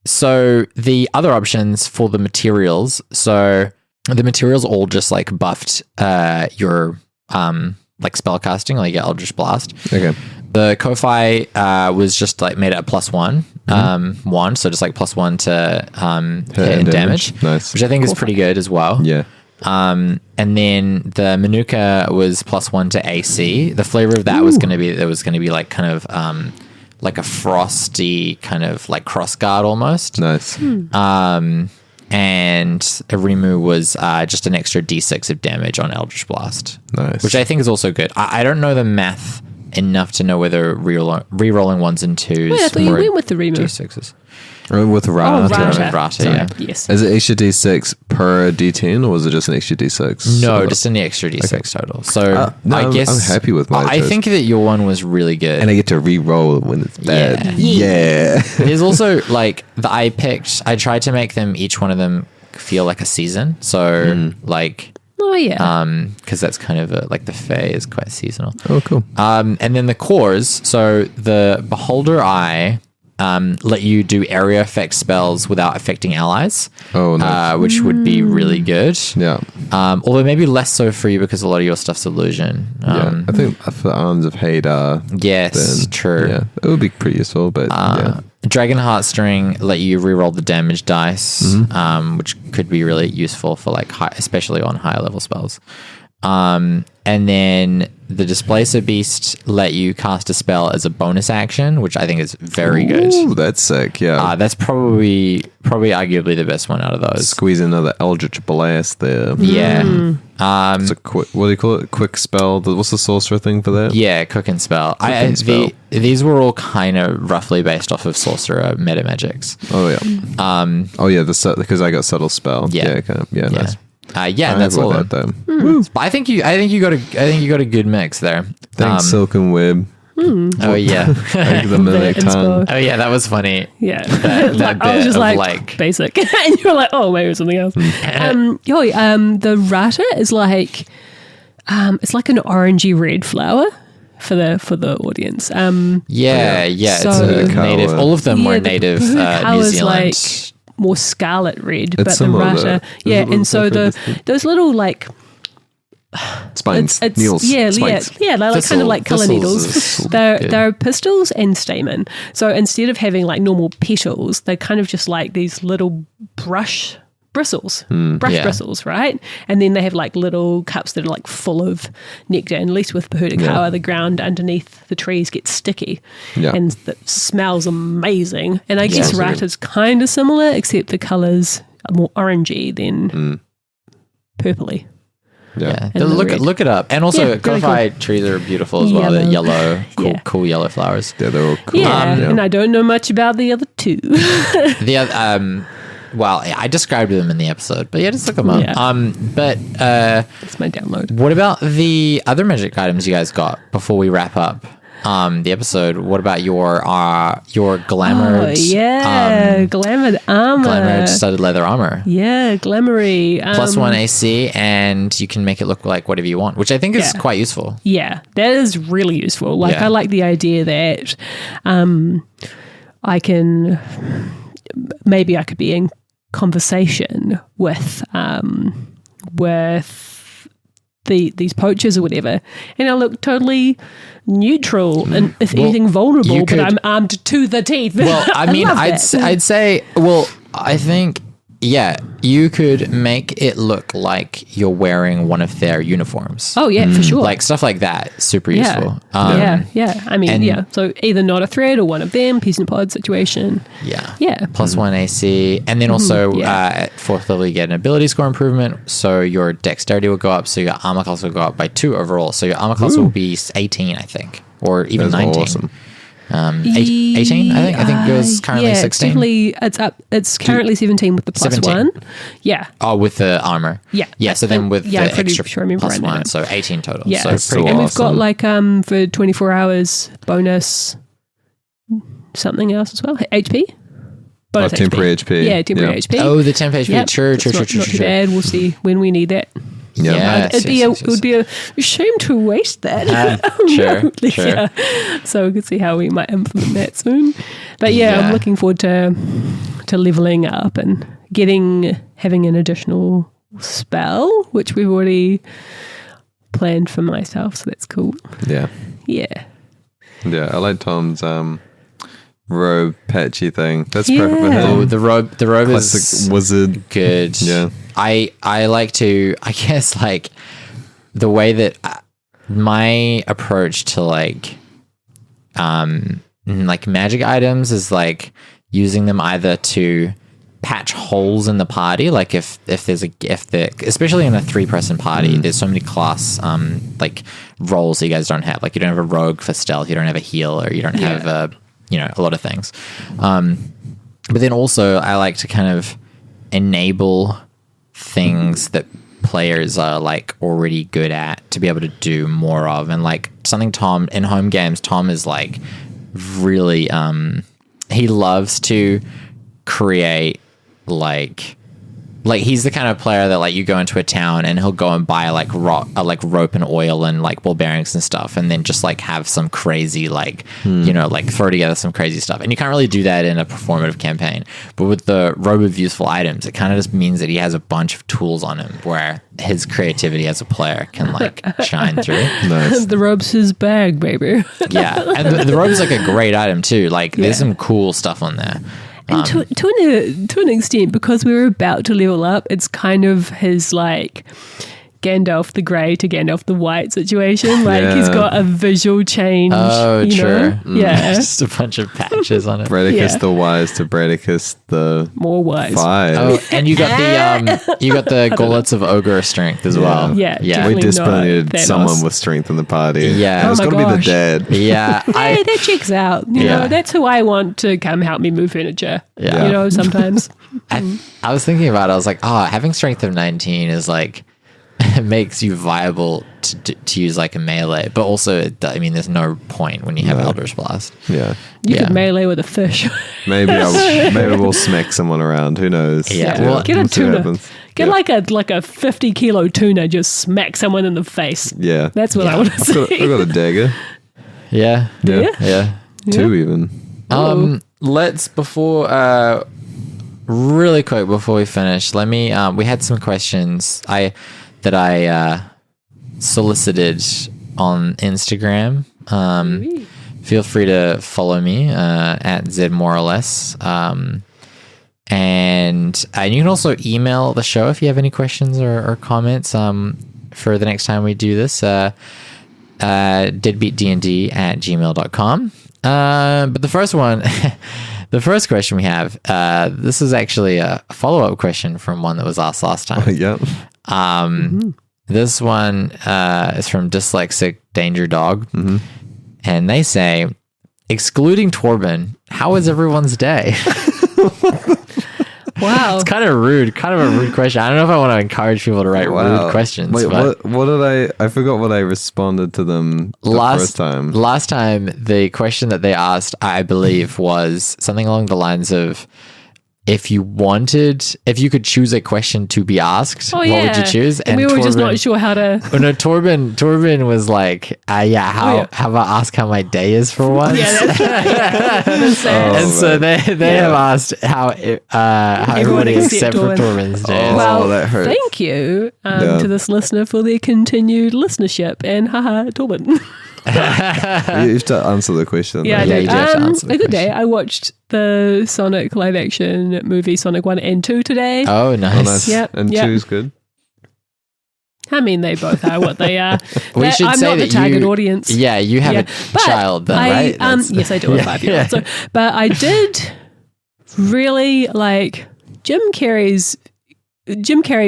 So the other options for the materials, so the materials all just like buffed your like spell casting, like your Eldritch Blast. Okay. The Ko-Fi was just like made it a +1 wand, so just like +1 to hit and damage. Nice. Which I think is pretty good as well. Yeah. And then the Manuka was +1 to AC. The flavor of that was going to be like kind of like a frosty kind of like cross guard almost. Nice. And Arimu was just an extra D6 of damage on Eldritch Blast. Nice. Which I think is also good. I don't know the math enough to know whether rerolling 1s and 2s. Wait, I thought you went with the Arimu. D6s. With Rata. Rata, Sorry. yeah. Yes. Is it extra D6 per D10 or was it just an extra D6? No, just an extra D6 total. So I guess I'm happy with my I choice. think that your one was really good. And I get to re-roll when it's bad. Yeah. There's also like I tried to make them, each one of them feel like a season. So like, Oh yeah. because that's kind of like the Fae is quite seasonal. Oh, cool. And then the cores. So the Beholder Eye let you do area effect spells without affecting allies. Oh, nice. Which would be really good. Yeah. Although maybe less so for you because a lot of your stuff's illusion. Yeah. I think for Arms of Hadar. Yes, then, true. Yeah. It would be pretty useful, but yeah. Dragon Heartstring let you reroll the damage dice, which could be really useful for like especially on higher level spells. And then the Displacer Beast let you cast a spell as a bonus action, which I think is very good. Ooh, that's sick. Yeah. That's probably arguably the best one out of those. Squeeze another Eldritch Blast there. Yeah. It's a quick, what do you call it? Quick spell. What's the sorcerer thing for that? Yeah, Cook and Spell. Spell. These were all kind of roughly based off of sorcerer meta magics. Oh yeah. Oh yeah. Because I got subtle spell. Yeah. Yeah. Kind of. Yeah. Nice. Yeah, I that's all. that though. But I think you got a good mix there. Thanks, Silk and Web. Oh yeah. The mimic tongue. Oh yeah, that was funny. Yeah. That I was bit just of, like basic. And you were like, oh, maybe something else. The rata is like, it's like an orangey red flower for the audience. Yeah, So- it's a native. All of them were the native New colour's Zealand. like more scarlet red, but the similar to rata, that. yeah, Is it and so like those little like Spines. it's Needles. yeah, Spines. they're like kind of like colour Thistles needles. is good. They're pistils and stamen. So instead of having like normal petals, they're kind of just like these little brush bristles, Yeah. bristles, right? And then they have like little cups that are like full of nectar. And at least with Pahudakawa, the ground underneath the trees gets sticky, Yeah. and it smells amazing. And I guess Yeah. rata's kind of similar, except the colours are more orangey than purpley. Yeah. And the red. Look it up, and also Yeah, really conifer trees are beautiful as well. The yellow, cool yellow flowers. Yeah, they're all cool. Yeah, and I don't know much about the other two. The other, well, I described them in the episode, but yeah, just look them up. Yeah. But That's my download. what about the other magic items you guys got before we wrap up the episode? What about your glamoured? Glamoured armor. Glamoured studded leather armor. Yeah, glamoury. +1 AC, and you can make it look like whatever you want, which I think is quite useful. Yeah, that is really useful. Like, Yeah. I like the idea that I can, maybe I could be in conversation with these poachers or whatever, and I look totally neutral and if anything vulnerable, you but could- I'm armed to the teeth. Well, I mean, love I'd that. say, well, I think, yeah, you could make it look like you're wearing one of their uniforms. Oh yeah, for sure. Like stuff like that, super yeah. useful. Yeah. I mean, and- yeah. So either not a thread or one of them, peasant pod situation. Yeah. Yeah. +1 AC. And then also yeah. at 4th level, you get an ability score improvement. So your dexterity will go up. So your armor class will go up by 2 overall. So your armor class will be 18, I think. Or even That's 19. awesome. 18, I think it was currently 16. It's definitely, it's up. It's currently 17 with the plus 17. one. Yeah. Oh, with the armor. Yeah. Yeah, so then with Yeah, I'm the pretty extra sure I remember +1, right now. so 18 total. Yeah. So That's pretty so And good. we've got awesome. like for 24 hours bonus something else as well. HP. Bonus temporary HP. Yeah, temporary Yeah. HP. Oh, the temp HP. Yep. True. It's not too bad. We'll see when we need that. Yeah. Yes, It would be a shame to waste that. Sure, No, sure. yeah. So we could see how we might implement that soon. But yeah, Yeah. I'm looking forward to leveling up and having an additional spell, which we've already planned for myself. So that's cool. Yeah. Yeah. Yeah. I like Tom's robe patchy thing. That's Yeah. perfect for Oh, him. the robe Classic is wizard. good. Yeah. I like to, I guess, like the way that my approach to like magic items is like using them either to patch holes in the party, like if especially in a 3-person party, there's so many class like roles that you guys don't have. Like you don't have a rogue for stealth, you don't have a healer, you don't have a lot of things. But then also I like to kind of enable things that players are like already good at to be able to do more of. And like something Tom in home games, Tom is like really he loves to create like he's the kind of player that like you go into a town and he'll go and buy like rope and oil and like ball bearings and stuff, and then just like have some crazy like like throw together some crazy stuff. And you can't really do that in a performative campaign, but with the robe of useful items, it kind of just means that he has a bunch of tools on him where his creativity as a player can like shine through. Nice. The robe's his bag, baby. Yeah, and the robe is like a great item too. Like there's some cool stuff on there. And to an extent, because we were about to level up, it's kind of his like Gandalf the Grey to Gandalf the White situation. Like he's Yeah. got a visual change. Oh, you true. know? Yeah. Just a bunch of patches on it. Bradicus Yeah. the Wise to Bradicus the More wise. 5. Oh, and you got the gauntlets of ogre strength as well. Yeah, yeah, definitely. We desperately not needed Thanos. someone with strength in the party. Yeah. It's Oh my got to be the gosh. dad. yeah. Hey, that checks out. You Yeah. know, that's who I want to come help me move furniture. Yeah. You know, sometimes. I was thinking about it. I was like, having strength of 19 is like it makes you viable to use like a melee, but also there's no point when you have Eldritch Blast. Yeah, you could melee with a fish. maybe we'll smack someone around. Who knows? Yeah, well, get a we'll see what tuna. happens. Get like a 50-kilo tuna, just smack someone in the face. Yeah, That's what I want to see. I've got a dagger. Yeah. Yeah. Two even. Let's really quick before we finish, let me we had some questions that I solicited on Instagram. Feel free to follow me at ZMoreOrLess. And you can also email the show if you have any questions or comments for the next time we do this. deadbeatdnd@gmail.com. But the first one, the first question we have, this is actually a follow-up question from one that was asked last time. Yep. This one is from Dyslexic Danger Dog. And they say, excluding Torben, how was everyone's day? Wow. It's kind of a rude question. I don't know if I want to encourage people to write rude questions. Wait, but what did I forgot what I responded to them first time. Last time, the question that they asked, I believe, was something along the lines of, if you could choose a question to be asked, what would you choose? And we were just not sure how to. Oh no, Torben was like, how about ask how my day is for once? Yeah, that's right. And so they have asked how everybody except for Torben's day. Well, that hurts. thank you to this listener for their continued listenership, and haha, Torben. You have to answer the question. Yeah, you do have to answer the a good day. question. I watched the Sonic live action movie Sonic 1 and 2 today. Oh, nice. Oh, nice. Yep, And yep. two's good. I mean, they both are what they are. We should I'm say not the that target audience. Yeah, you have a But child, though, right? Yes, I do, a 5-year-old. So, but I did really like Jim Carrey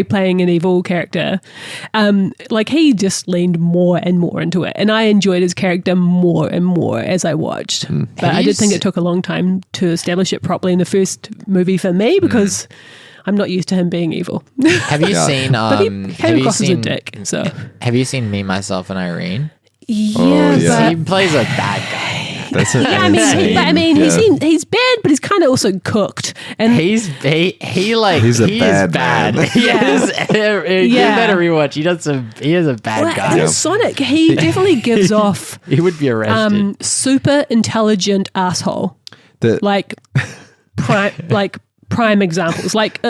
playing an evil character. Like he just leaned more and more into it, and I enjoyed his character more and more as I watched. But I did think it took a long time to establish it properly in the first movie for me because I'm not used to him being evil. Have you seen? But he came across as a dick. So have you seen Me, Myself, and Irene? yeah, yeah. He plays a bad guy. That's I mean, he's bad, but he's kind of also cooked. And He's a bad man. He is. You better rewatch. He is a bad guy. in Sonic, he definitely gives off He would be arrested. super intelligent asshole. Like prime examples, like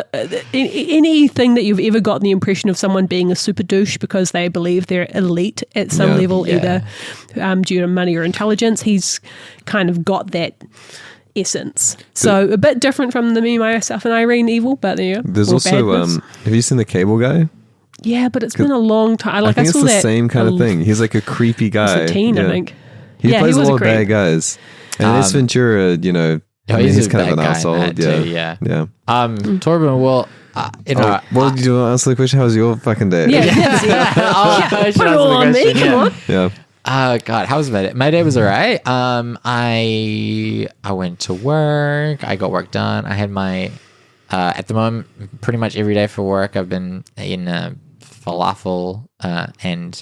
anything that you've ever gotten the impression of someone being a super douche because they believe they're elite at some level, either due to money or intelligence. He's kind of got that essence. So a bit different from the Me, Myself, and Irene evil, but there's also have you seen The Cable Guy? Yeah, but it's been a long time. I think it's the same kind of thing. He's like a creepy guy. He's a teen, I think. He plays a was lot of creep. bad guys. And Ace Ventura, he's a kind of bad an guy asshole. in that too, yeah. Torben, Torben, did you want to answer the question? How was your fucking day? I should put it answer all the on me. question, Come on. Yeah. Oh God, how was my day? My day was alright. I went to work. I got work done. I had my at the moment pretty much every day for work. I've been eating falafel and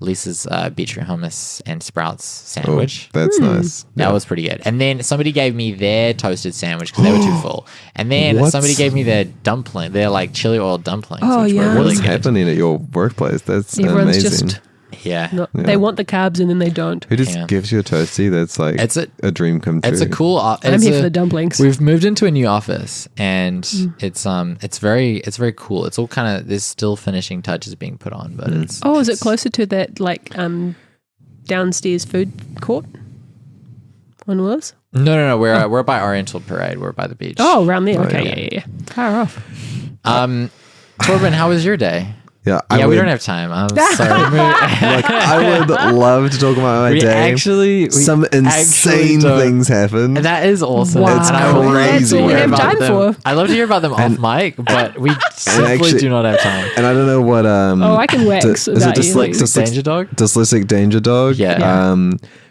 Lisa's beetroot hummus and sprouts sandwich. Oh, that's nice. That was pretty good. And then somebody gave me their toasted sandwich because they were too full. And then somebody gave me their dumpling, their like chili oil dumplings. Oh, which were yeah. really What's good. happening at your workplace? That's Everyone's amazing. just They they want the carbs and then they don't. Who just gives you a toasty? That's like It's a dream come true. It's a cool. I'm here for the dumplings. We've moved into a new office, and it's very cool. It's all kind of there's still finishing touches being put on, but it's. Oh, is it closer to that like downstairs food court on Willis? No. We're by Oriental Parade. We're by the beach. Oh, around there. Okay, yeah. Far off. Torben, how was your day? Yeah, we don't have time. I'm sorry. I would love to talk about my day. Some insane things happen. And that is awesome. Wow. It's And I would crazy. That's all we have time for. I love to hear about them off mic, but we simply do not have time. And I don't know what. I can wax is it about you. Dyslexic Danger Dog? Dyslexic Danger Dog. Yeah.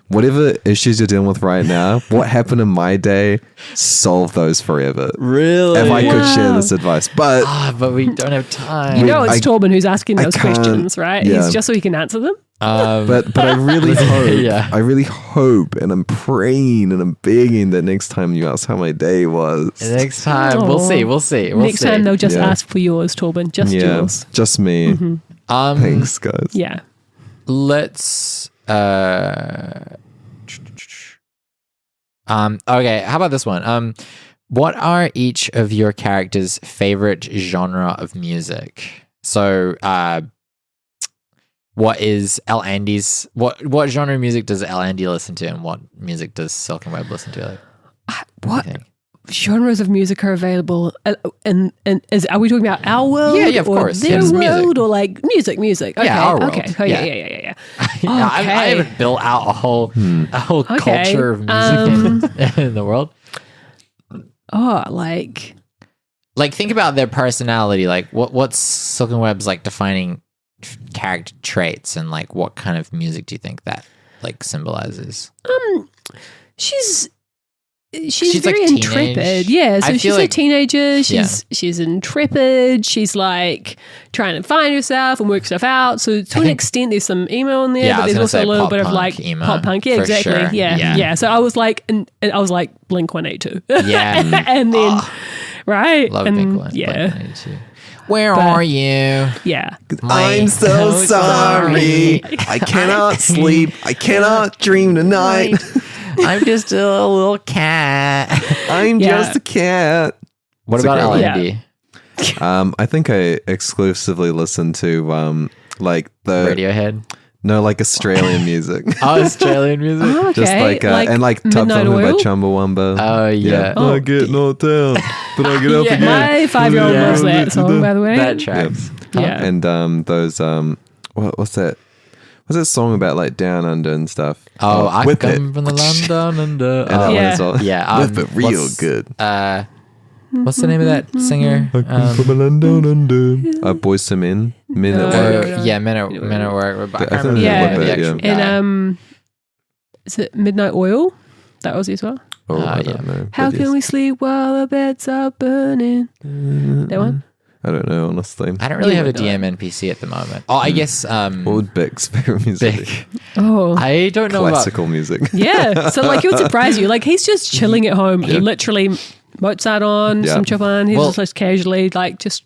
whatever issues you're dealing with right now, what happened in my day, solve those forever. Really? If I could share this advice. But but we don't have time. You know, it's Torben who's asking I those can't- questions, right? yeah. He's just so he can answer them. but I really hope, Yeah. I really hope, and I'm praying and I'm begging that next time you ask how my day was. Next time, we'll Aw. see. We'll see. Next time they'll just Yeah. ask for yours, Torben. Just yours. just me. Thanks, guys. Yeah. Let's okay, how about this one? What are each of your characters' favorite genre of music? So what is El Andy's what genre of music does El Andy listen to, and what music does Silken Web listen to? Like, What do you think? genres of music are available? And are we talking about our world? Yeah, of or course. Their It's music. world, or like music? Okay, Yeah, our world. okay. Oh, Yeah. yeah. I Okay. haven't built out a whole Okay, culture of music in the world. Oh, like Like, think about their personality. Like, what's Silken Web's like defining character traits, and like what kind of music do you think that like symbolizes? she's She's, very like, intrepid. teenage. Yeah, so I she's feel a like- teenager. She's intrepid. She's like trying to find herself and work stuff out. So to an extent, there's some emo in there, Yeah, I but was there's gonna also say a little pop bit of punk, like emo, pop punk. Yeah, for exactly. sure. Yeah. Yeah. So I was like, and I was like Blink-182. Yeah. and then right, Love and Blink-182. yeah, Where But- are you? yeah. I'm so sorry. I cannot sleep. I cannot dream tonight. I'm just a little cat. I'm Yeah. just a cat. What It's a about great L&D? I think I exclusively listen to like the Radiohead? like Australian music. Oh, Australian music? Oh, okay. Just like and like Tub Midnight Thumping by Oil? Chumbawamba. Oh, yeah. Oh. I get knocked down, but I get up Yeah. again. My 5-year-old Yeah. loves that song, by the way. That tracks. Yeah. And those what's that? What's that song about like down under and stuff? Oh, I Whip come It. from the London under. And that one Yeah. as well. Yeah, Whip It real what's- good. What's the name of that singer? I come from a London under. Boys to Men at No, Work. no. Yeah, Men at Work. But I I can't think remember Yeah. the name of the Yeah. actual guy. And is it Midnight Oil? That was as well. Oh, I yeah. don't know. How but can we sleep while the beds are burning? That one? I don't know, honestly. I don't really You have a would know DM NPC at the moment. Oh, I guess What would Beck's favorite music be? Big. Oh. I don't know Classical music. Yeah. So like it would surprise you. Like he's just chilling at home, Yeah. literally Mozart on, Yeah. some Chopin. He's Well- just casually like just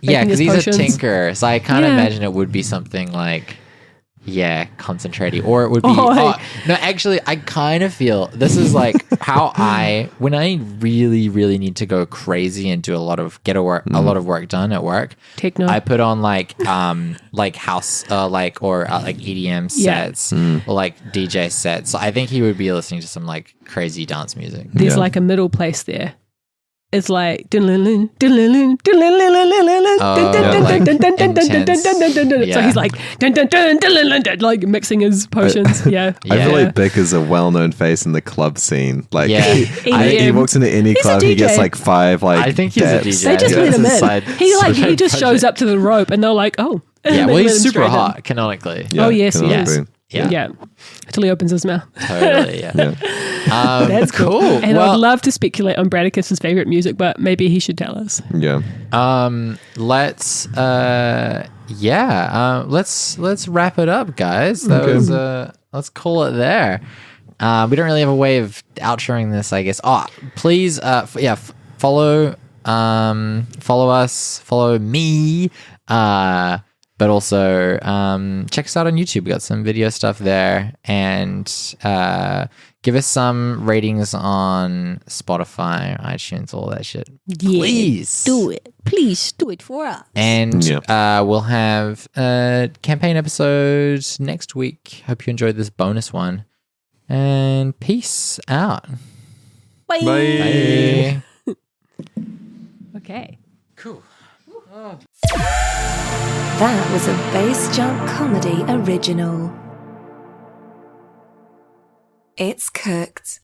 Yeah, making because his he's a potions. tinker, so I can't Yeah. imagine it would be something like, concentrating, or it would be. Oh, No, actually, I kind of feel this is like how when I really, really need to go crazy and do a lot of work done at work. techno. I put on like house like EDM Yeah. sets or like DJ sets. So I think he would be listening to some like crazy dance music. There's Yeah. like a middle place there. It's like so Yeah. he's like mixing his potions. Yeah. I feel Yeah. like Beck is a well-known face in the club scene. Like, Yeah. he EDM. walks into any He's a club, he gets DJ. like 5 like. I think he's a dabs. DJ. They just Yeah, let it's him a in. side- He just side shows project. up to the rope and they're like, oh. Yeah, They well, let he's him super straight in. hot canonically. Yeah, yes, he can is. be. Yeah, Yeah. Until he opens his mouth. totally. Yeah. That's cool. And Well, I'd love to speculate on Bradicus's favorite music, but maybe he should tell us. Yeah. let's let's wrap it up, guys. That Okay. was let's call it there. We don't really have a way of outroing this, I guess. Oh, please follow us, follow me, but also check us out on YouTube. We got some video stuff there, and give us some ratings on Spotify, iTunes, all that shit. Please Do it. Please do it for us. And Yeah. we'll have a campaign episode next week. Hope you enjoyed this bonus one. And peace out. Bye. Bye. Okay. Cool. That was a Bass Jump Comedy original. It's cooked.